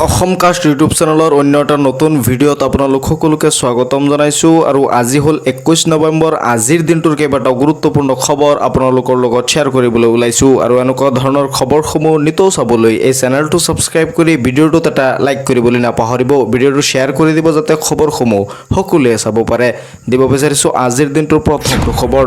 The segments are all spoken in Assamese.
অসম কাষ্ট ইউটিউব চেনেলৰ অন্য এটা নতুন ভিডিঅ'ত আপোনালোক সকলোকে স্বাগতম জনাইছোঁ আৰু আজি হ'ল 21 নৱেম্বৰ। আজিৰ দিনটোৰ কেইবাটাও গুৰুত্বপূৰ্ণ খবৰ আপোনালোকৰ লগত শ্বেয়াৰ কৰিবলৈ ওলাইছোঁ আৰু এনেকুৱা ধৰণৰ খবৰসমূহ নিতৌ চাবলৈ এই চেনেলটো ছাবস্ক্ৰাইব কৰি ভিডিঅ'টোত এটা লাইক কৰিবলৈ নাপাহৰিব। ভিডিঅ'টো শ্বেয়াৰ কৰি দিব যাতে খবৰসমূহ সকলোৱে চাব পাৰে। দিব বিচাৰিছোঁ আজিৰ দিনটোৰ প্ৰথমটো খবৰ।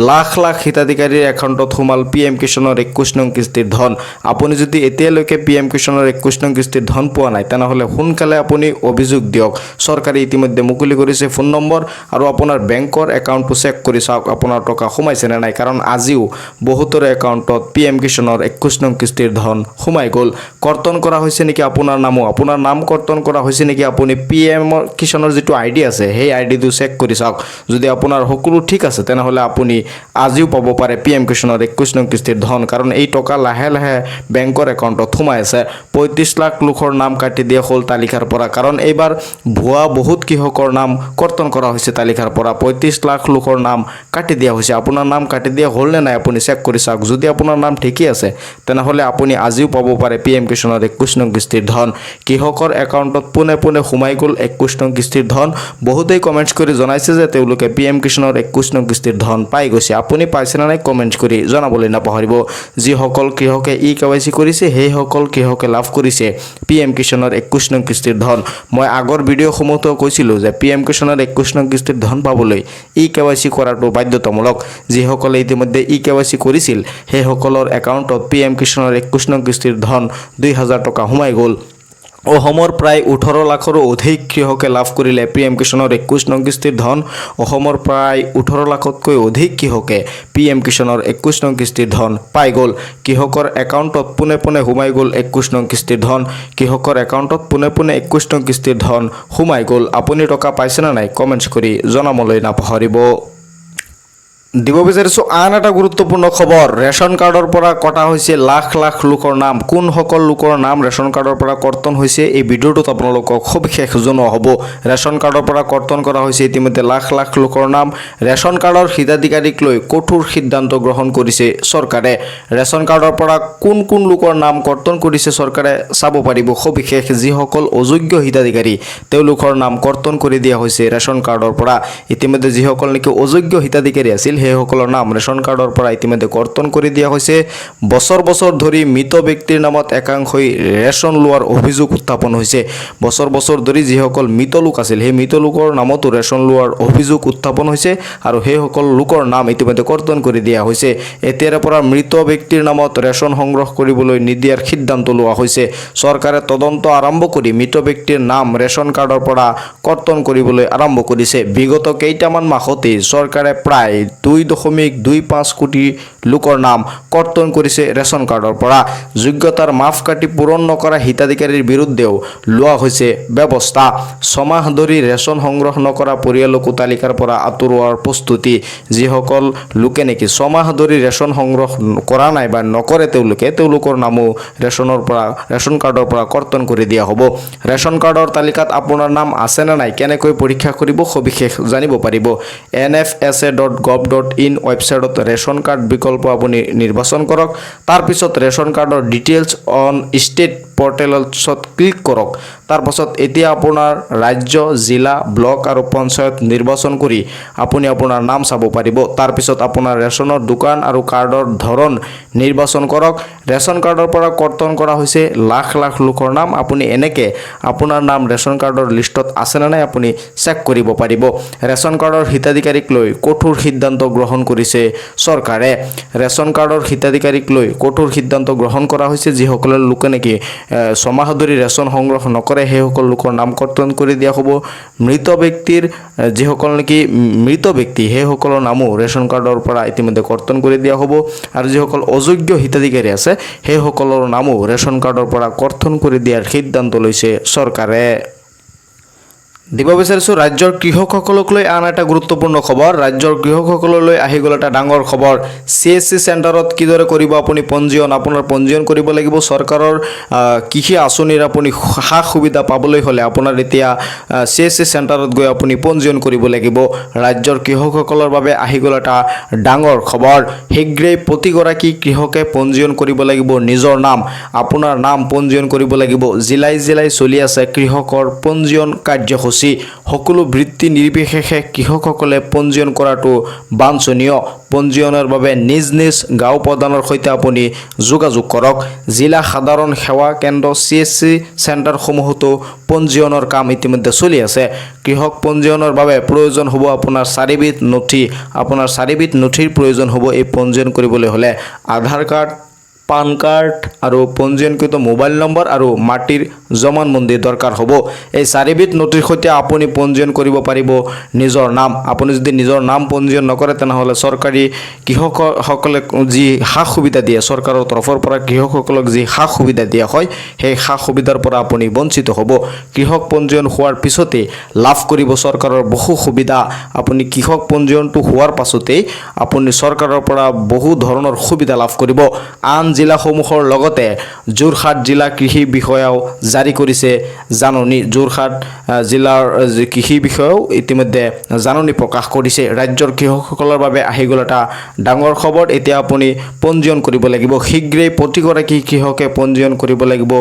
লাখ লাখ হিতাধিকাৰীৰ একাউণ্টত সোমাল PM কিষাণৰ 21 নং কিস্তিৰ ধন। আপুনি যদি এতিয়ালৈকে PM কিষাণৰ 21 নং কিস্তিৰ ধন পোৱা নাই তেনেহ'লে সোনকালে আপুনি অভিযোগ দিয়ক। চৰকাৰে ইতিমধ্যে মুকলি কৰিছে ফোন নম্বৰ আৰু আপোনাৰ বেংকৰ একাউণ্টটো চেক কৰি চাওক আপোনাৰ টকা সোমাইছে নে নাই, কাৰণ আজিও বহুতৰে একাউণ্টত PM কিষাণৰ 21 নং কিস্তিৰ ধন সোমাই গ'ল। কৰ্তন কৰা হৈছে নেকি আপোনাৰ নাম কৰ্তন কৰা হৈছে নেকি, আপুনি PM কিষাণৰ যিটো ID আছে সেই IDটো চেক কৰি চাওক। যদি আপোনাৰ সকলো ঠিক আছে তেনেহ'লে আপুনি আজিও পাব পাৰে PM কিষাণৰ 21 নং কিস্তিৰ ধন, কাৰণ এই টকা লাহে লাহে বেংকৰ একাউণ্টত সোমাই আছে। 35 লাখ লোকৰ নাম কাটি দিয়া হ'ল তালিকাৰ পৰা, কাৰণ এইবাৰ ভুৱা বহুত কৃষকৰ নাম কৰ্তন কৰা হৈছে তালিকাৰ পৰা। 35 লাখ লোকৰ নাম কাটি দিয়া হৈছে। আপোনাৰ নাম কাটি দিয়া হ'ল নে নাই আপুনি চেক কৰি চাওক। যদি আপোনাৰ নাম ঠিকেই আছে তেনেহ'লে আপুনি আজিও পাব পাৰে PM কিষাণৰ 21 নং কিস্তিৰ ধন। কৃষকৰ একাউণ্টত পোনে পোনে সোমাই গ'ল 21 নং কিস্তিৰ ধন। বহুতেই কমেণ্টছ কৰি জনাইছে যে তেওঁলোকে PM কিষাণৰ 21 নং কিস্তিৰ ধন পাই গৈছে। আপুনি পাইছে নে নাই কমেণ্টছ কৰি জনাবলৈ নাপাহৰিব। যিসকল কৃষকে KYC কৰিছে সেইসকল কৃষকে লাভ কৰিছে PM কিষাণৰ 21 নং কিস্তিৰ ধন। মই আগৰ ভিডিঅ'সমূহতো কৈছিলোঁ যে PM কিষাণৰ 21 নং কিস্তিৰ ধন পাবলৈ KYC কৰাটো বাধ্যতামূলক। যিসকলে ইতিমধ্যে KYC কৰিছিল সেইসকলৰ একাউণ্টত PM কিষাণৰ 21 নং কিস্তিৰ ধন 2000 টকা সোমাই গ'ল। অসমৰ প্ৰায় 18 লাখৰো অধিক কৃষকে লাভ কৰিলে PM কিষাণৰ 21 নং কিস্তিৰ ধন। অসমৰ প্ৰায় 18 লাখতকৈ অধিক কৃষকে PM কিষাণৰ 21 নং কিস্তিৰ ধন পাই গ'ল। কৃষকৰ একাউণ্টত পোনে পোনে সোমাই গ'ল 21 নং কিস্তিৰ ধন। কৃষকৰ একাউণ্টত পোনে পোনে 21 নং কিস্তিৰ ধন সোমাই গ'ল। আপুনি টকা পাইছে নে নাই কমেণ্টছ কৰি জনাবলৈ নাপাহৰিব। দিব বিচাৰিছোঁ আন এটা গুৰুত্বপূৰ্ণ খবৰ। ৰেচন কাৰ্ডৰ পৰা কটা হৈছে লাখ লাখ লোকৰ নাম। কোনসকল লোকৰ নাম ৰেচন কাৰ্ডৰ পৰা কৰ্তন হৈছে এই ভিডিঅ'টোত আপোনালোকক সবিশেষ জনোৱা হ'ব। ৰেচন কাৰ্ডৰ পৰা কৰ্তন কৰা হৈছে ইতিমধ্যে লাখ লাখ লোকৰ নাম। ৰেচন কাৰ্ডৰ হিতাধিকাৰীক লৈ কঠোৰ সিদ্ধান্ত গ্ৰহণ কৰিছে চৰকাৰে। ৰেচন কাৰ্ডৰ পৰা কোন কোন লোকৰ নাম কৰ্তন কৰিছে চৰকাৰে চাব পাৰিব সবিশেষ। যিসকল অযোগ্য হিতাধিকাৰী তেওঁলোকৰ নাম কৰ্তন কৰি দিয়া হৈছে ৰেচন কাৰ্ডৰ পৰা। ইতিমধ্যে যিসকল নেকি অযোগ্য হিতাধিকাৰী আছিল সেইসকলৰ নাম ৰেচন কাৰ্ডৰ পৰা ইতিমধ্যে কৰ্তন কৰি দিয়া হৈছে। বছৰ বছৰ ধৰি মৃত ব্যক্তিৰ নামত একাংশই ৰেচন লোৱাৰ অভিযোগ উত্থাপন হৈছে। বছৰ বছৰ ধৰি যিসকল মৃত লোক আছিল সেই মৃত লোকৰ নামতো ৰেচন লোৱাৰ অভিযোগ উত্থাপন হৈছে আৰু সেইসকল লোকৰ নাম ইতিমধ্যে কৰ্তন কৰি দিয়া হৈছে। এতিয়াৰে পৰা মৃত ব্যক্তিৰ নামত ৰেচন সংগ্ৰহ কৰিবলৈ নিদিয়াৰ সিদ্ধান্ত লোৱা হৈছে। চৰকাৰে তদন্ত আৰম্ভ কৰি মৃত ব্যক্তিৰ নাম ৰেচন কাৰ্ডৰ পৰা কৰ্তন কৰিবলৈ আৰম্ভ কৰিছে। বিগত কেইটামান মাহতেই চৰকাৰে প্ৰায় 2.25 কোটি লোকৰ নাম কৰ্তন কৰিছে ৰেচন কাৰ্ডৰ পৰা। যোগ্যতাৰ মাপকাঠি পূৰণ নকৰা হিতাধিকাৰীৰ বিৰুদ্ধেও লোৱা হৈছে ব্যৱস্থা। ছমাহ ধৰি ৰেচন সংগ্ৰহ নকৰা পৰিয়ালকো তালিকাৰ পৰা আঁতৰোৱাৰ প্ৰস্তুতি। যিসকল লোকে নেকি ছমাহ ধৰি ৰেচন সংগ্ৰহ কৰা নাই বা নকৰে তেওঁলোকৰ নামো ৰেচন কাৰ্ডৰ পৰা কৰ্তন কৰি দিয়া হ'ব। ৰেচন কাৰ্ডৰ তালিকাত আপোনাৰ নাম আছে নে নাই কেনেকৈ পৰীক্ষা কৰিব সবিশেষ জানিব পাৰিব। nfsa.gov.in ৱেবছাইটত ৰেচন কাৰ্ড বিকল্প আপুনি নিৰ্বাচন কৰক। তাৰপিছত ৰেচন কাৰ্ডৰ ডিটেইলছ অন ষ্টেট পৰ্টেলত ক্লিক কৰক। তাৰপাছত এতিয়া আপোনাৰ ৰাজ্য, জিলা, ব্লক আৰু পঞ্চায়ত নিৰ্বাচন কৰি আপুনি আপোনাৰ নাম চাব পাৰিব। তাৰপিছত আপোনাৰ ৰেচনৰ দোকান আৰু কাৰ্ডৰ ধৰণ নিৰ্বাচন কৰক। ৰেচন কাৰ্ডৰ পৰা কৰ্তন কৰা হৈছে লাখ লাখ লোকৰ নাম। আপুনি এনেকৈ আপোনাৰ নাম ৰেচন কাৰ্ডৰ লিষ্টত আছে নে নাই আপুনি চেক কৰিব পাৰিব। ৰেচন কাৰ্ডৰ হিতাধিকাৰীক লৈ কঠোৰ সিদ্ধান্ত গ্ৰহণ কৰিছে চৰকাৰে। ৰেচন কাৰ্ডৰ হিতাধিকাৰীক লৈ কঠোৰ সিদ্ধান্ত গ্ৰহণ কৰা হৈছে। যিসকলৰ লোকে নেকি ছমাহ ধৰি ৰেচন সংগ্ৰহ নকৰে সেইসকল লোকৰ নাম কৰ্তন কৰি দিয়া হ'ব। যিসকল নেকি মৃত ব্যক্তি সেইসকলৰ নামো ৰেচন কাৰ্ডৰ পৰা ইতিমধ্যে কৰ্তন কৰি দিয়া হ'ব আৰু যিসকল অযোগ্য হিতাধিকাৰী আছে সেইসকলৰ নামো ৰেচন কাৰ্ডৰ পৰা কৰ্তন কৰি দিয়াৰ সিদ্ধান্ত লৈছে চৰকাৰে। দিব বিচাৰিছোঁ ৰাজ্যৰ কৃষকসকলক লৈ আন এটা গুৰুত্বপূৰ্ণ খবৰ। ৰাজ্যৰ কৃষকসকললৈ আহি গ'ল এটা ডাঙৰ খবৰ। CSC চেণ্টাৰত কিদৰে কৰিব আপুনি পঞ্জীয়ন? আপোনাৰ পঞ্জীয়ন কৰিব লাগিব। চৰকাৰৰ কৃষি আঁচনিৰ আপুনি সা সুবিধা পাবলৈ হ'লে আপোনাৰ এতিয়া CSC চেণ্টাৰত গৈ আপুনি পঞ্জীয়ন কৰিব লাগিব। ৰাজ্যৰ কৃষকসকলৰ বাবে আহি গ'ল এটা ডাঙৰ খবৰ। শীঘ্ৰেই প্ৰতিগৰাকী কৃষকে পঞ্জীয়ন কৰিব লাগিব নিজৰ নাম। আপোনাৰ নাম পঞ্জীয়ন কৰিব লাগিব। জিলাই জিলাই চলি আছে কৃষকৰ পঞ্জীয়ন কাৰ্যসূচী। সকলো বৃত্তি নিৰ্বিশেষে কৃষকসকলে পঞ্জীয়ন কৰাটো বাঞ্ছনীয়। পঞ্জীয়নৰ বাবে নিজ নিজ গাঁও প্ৰধানৰ সৈতে আপুনি যোগাযোগ কৰক। জিলা সাধাৰণ সেৱা কেন্দ্ৰ CSC চেণ্টাৰসমূহতো পঞ্জীয়নৰ কাম ইতিমধ্যে চলি আছে। কৃষক পঞ্জীয়নৰ বাবে প্ৰয়োজন হ'ব আপোনাৰ 4বিধ নথি। আপোনাৰ 4বিধ নথিৰ প্ৰয়োজন হ'ব এই পঞ্জীয়ন কৰিবলৈ হ'লে। আধাৰ কাৰ্ড, পান কাৰ্ড আৰু পঞ্জীয়নকৃত মোবাইল নম্বৰ আৰু মাটিৰ জমানবন্দী দৰকাৰ হ'ব। এই 4বিধ নথিৰ সৈতে আপুনি পঞ্জীয়ন কৰিব পাৰিব নিজৰ নাম। আপুনি যদি নিজৰ নাম পঞ্জীয়ন নকৰে তেনেহ'লে চৰকাৰী কৃষকসকলে যি সা সুবিধা দিয়ে, চৰকাৰৰ তৰফৰ পৰা কৃষকসকলক যি সা সুবিধা দিয়া হয় সেই সা সুবিধাৰ পৰা আপুনি বঞ্চিত হ'ব। কৃষক পঞ্জীয়ন হোৱাৰ পিছতেই লাভ কৰিব চৰকাৰৰ বহু সুবিধা। আপুনি কৃষক পঞ্জীয়নটো হোৱাৰ পাছতেই আপুনি চৰকাৰৰ পৰা বহু ধৰণৰ সুবিধা লাভ কৰিব। আন জিলাসমূহৰ লগতে যোৰহাট জিলা কৃষি বিষয়াও জাৰি কৰিছে জাননী। যোৰহাট জিলাৰ কৃষি বিষয়াও ইতিমধ্যে জাননী প্ৰকাশ কৰিছে। ৰাজ্যৰ কৃষকসকলৰ বাবে আহি গ'ল এটা ডাঙৰ খবৰ। এতিয়া আপুনি পঞ্জীয়ন কৰিব লাগিব। শীঘ্ৰেই প্ৰতিগৰাকী কৃষকে পঞ্জীয়ন কৰিব লাগিব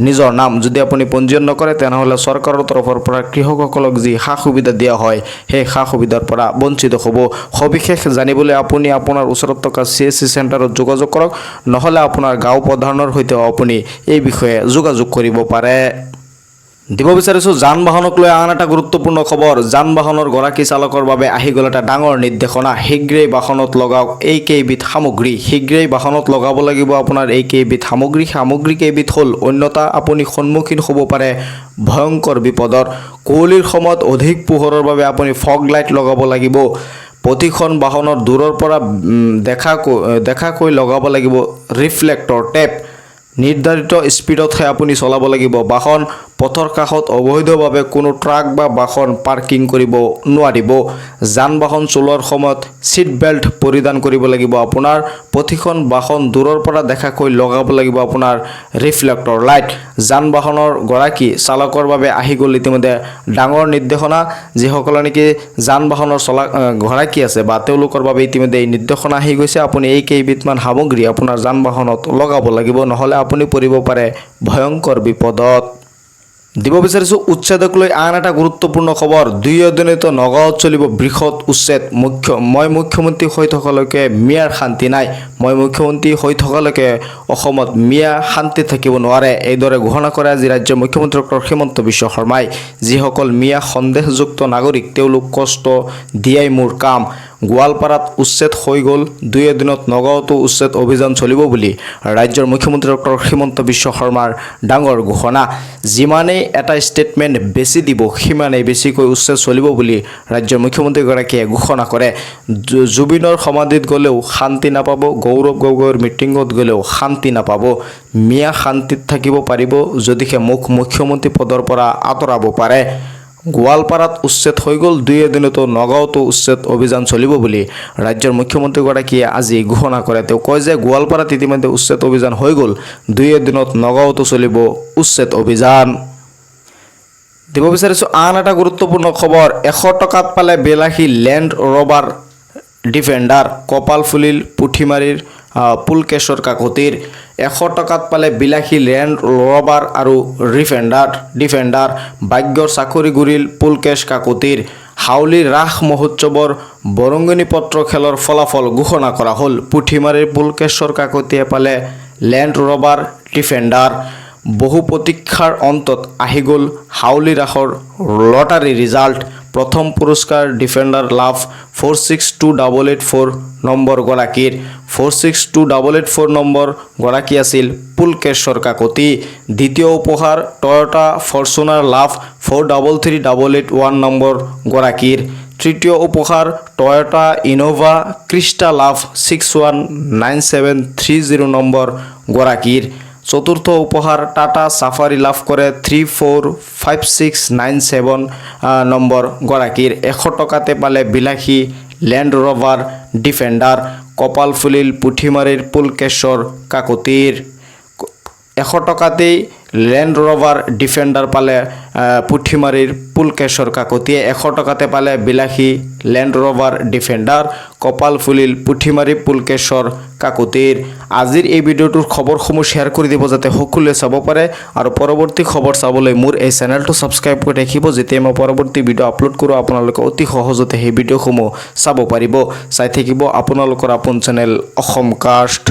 নিজৰ নাম। যদি আপুনি পঞ্জীয়ন নকৰে তেনেহ'লে চৰকাৰৰ তৰফৰ পৰা কৃষকসকলক যি সা সুবিধা দিয়া হয় সেই সা সুবিধাৰ পৰা বঞ্চিত হ'ব। সবিশেষ জানিবলৈ আপুনি আপোনাৰ ওচৰত থকা CSC চেণ্টাৰত যোগাযোগ কৰক, নহ'লে আপোনাৰ গাঁও প্ৰধানৰ সৈতেও আপুনি এই বিষয়ে যোগাযোগ কৰিব পাৰে। দিব বিচাৰিছোঁ যান বাহনক লৈ আন এটা গুৰুত্বপূৰ্ণ খবৰ। যান বাহনৰ গৰাকী চালকৰ বাবে আহি গ'ল এটা ডাঙৰ নিৰ্দেশনা। শীঘ্ৰেই বাহনত লগাওক এই কেইবিধ সামগ্ৰী। শীঘ্ৰেই বাহনত লগাব লাগিব আপোনাৰ এই কেইবিধ সামগ্ৰী। সামগ্ৰী কেইবিধ হ'ল, অন্যথা আপুনি সন্মুখীন হ'ব পাৰে ভয়ংকৰ বিপদৰ। কুঁৱলীৰ সময়ত অধিক পোহৰৰ বাবে আপুনি ফগ লাইট লগাব লাগিব। প্ৰতিখন বাহনৰ দূৰৰ পৰা দেখাকৈ লগাব লাগিব ৰিফ্লেক্টৰ টেপ। নিৰ্ধাৰিত স্পীডতহে আপুনি চলাব লাগিব। বাহন পথৰ কাষত অবৈধভাৱে কোনো ট্ৰাক বা বাহন পাৰ্কিং কৰিব নোৱাৰিব। যান বাহন চলোৱাৰ সময়ত ছিট বেল্ট পৰিধান কৰিব লাগিব। আপোনাৰ প্ৰতিখন বাহন দূৰৰ পৰা দেখাকৈ লগাব লাগিব আপোনাৰ ৰিফ্লেক্টৰ লাইট। যান বাহনৰ গৰাকী চালকৰ বাবে আহি গ'ল ইতিমধ্যে ডাঙৰ নিৰ্দেশনা। যিসকলে নেকি যান বাহনৰ গৰাকী আছে বা তেওঁলোকৰ বাবে ইতিমধ্যে এই নিৰ্দেশনা আহি গৈছে। আপুনি এই কেইবিধমান সামগ্ৰী আপোনাৰ যান বাহনত লগাব লাগিব, নহ'লে আপুনি পৰিব পাৰে ভয়ংকৰ বিপদত। দিব বিচাৰিছোঁ উচ্ছেদক লৈ আন এটা গুৰুত্বপূৰ্ণ খবৰ। 2 দিনত নগাঁৱত চলিব বৃহৎ উচ্ছেদ। মই মুখ্যমন্ত্ৰী হৈ থকালৈকে মিয়াৰ শান্তি নাই। মই মুখ্যমন্ত্ৰী হৈ থকালৈকে অসমত মিয়া শান্তি থাকিব নোৱাৰে। এইদৰে ঘোষণা কৰে আজি ৰাজ্যৰ মুখ্যমন্ত্ৰী ডক্টৰ হিমন্ত বিশ্ব শৰ্মাই। যিসকল মিয়া সন্দেহযুক্ত নাগৰিক তেওঁলোক কষ্ট দিয়াই মোৰ কাম। গোৱালপাৰাত উচ্ছেদ হৈ গ'ল, 2 দিনত নগাঁৱতো উচ্ছেদ অভিযান চলিব বুলি ৰাজ্যৰ মুখ্যমন্ত্ৰী ডক্টৰ হিমন্ত বিশ্ব শৰ্মাৰ ডাঙৰ ঘোষণা। যিমানেই এটা ষ্টেটমেণ্ট বেছি দিব সিমানেই বেছিকৈ উচ্ছেদ চলিব বুলি ৰাজ্যৰ মুখ্যমন্ত্ৰীগৰাকীয়ে ঘোষণা কৰে। জুবিনৰ সমাধিত গ'লেও শান্তি নাপাব, গৌৰৱ গগৈৰ মিটিঙত গ'লেও শান্তি নাপাব। মিয়া শান্তিত থাকিব পাৰিব যদিহে মুখ্যমন্ত্ৰী পদৰ পৰা আঁতৰাব পাৰে। গোৱালপাৰাত উচ্ছেদ হৈ গ'ল, 2 দিনতো নগাঁৱতো উচ্ছেদ অভিযান চলিব বুলি ৰাজ্যৰ মুখ্যমন্ত্ৰীগৰাকীয়ে আজি ঘোষণা কৰে। তেওঁ কয় যে গোৱালপাৰাত ইতিমধ্যে উচ্ছেদ অভিযান হৈ গ'ল, 2 দিনত নগাঁৱতো চলিব উচ্ছেদ অভিযান। দিব বিচাৰিছোঁ আন এটা গুৰুত্বপূৰ্ণ খবৰ। 100 টকাত পালে বিলাসী লেণ্ড ৰভাৰ ডিফেণ্ডাৰ। কপাল ফুলিল পুঠিমাৰীৰ পুলকেশ্বৰ কাকতিৰ। 100 টকাত পালে বিলাসী লেণ্ড ৰভাৰ আৰু ডিফেণ্ডাৰ। ভাগ্যৰ চাকৰি গুৰিল পুলকেশ কাকতিৰ। হাউলি ৰাস মহোৎসৱৰ বৰঙণি পত্ৰ খেলৰ ফলাফল ঘোষণা কৰা হ'ল। পুঠিমাৰীৰ পুলকেশ্বৰ কাকতিয়ে পালে লেণ্ড ৰভাৰ ডিফেণ্ডাৰ। বহু প্ৰতীক্ষাৰ অন্তত আহি গ'ল হাউলি ৰাসৰ লটাৰী ৰিজাল্ট। প্ৰথম পুৰস্কাৰ ডিফেণ্ডাৰ লাভ 462884 নম্বৰ গৰাকীৰ। 462884 নম্বৰ গৰাকী আছিল পুলকেশ্বৰ কাকতি। দ্বিতীয় উপহাৰ টয়োটা ফৰ্চুনাৰ লাভ 433881 নম্বৰ গৰাকীৰ। তৃতীয় উপহাৰ টয়োটা ইনোভা ক্ৰিষ্টা লাভ 619730 নম্বৰ গৰাকীৰ। চতুৰ্থ উপহাৰ টাটা চাফাৰী লাভ কৰে 345697 নম্বৰ গৰাকীৰ 100 টকাতে পালে বিলাসী লেণ্ড ৰভাৰ ডিফেণ্ডাৰ কপাল ফুলিল পুঠিমাৰীৰ পুলকেশ্বৰ কাকতিৰ 100 টকাতেই লেণ্ড ৰভাৰ ডিফেণ্ডাৰ পালে পুঠিমাৰীৰ পুলকেশ্বৰ কাকতিয়ে 100 টকাতে পালে বিলাসী লেণ্ড ৰভাৰ ডিফেণ্ডাৰ কপাল ফুলিল পুঠিমাৰী পুলকেশ্বৰ কাকতিৰ আজিৰ এই ভিডিঅ'টোৰ খবৰসমূহ শ্বেয়াৰ কৰি দিব যাতে সকলোৱে চাব পাৰে আৰু পৰৱৰ্তী খবৰ চাবলৈ মোৰ এই চেনেলটো ছাবস্ক্ৰাইব কৰি ৰাখিব যেতিয়া মই পৰৱৰ্তী ভিডিঅ' আপলোড কৰোঁ আপোনালোকে অতি সহজতে সেই ভিডিঅ'সমূহ চাব পাৰিব চাই থাকিব আপোনালোকৰ আপোন চেনেল অসম কাষ্ট।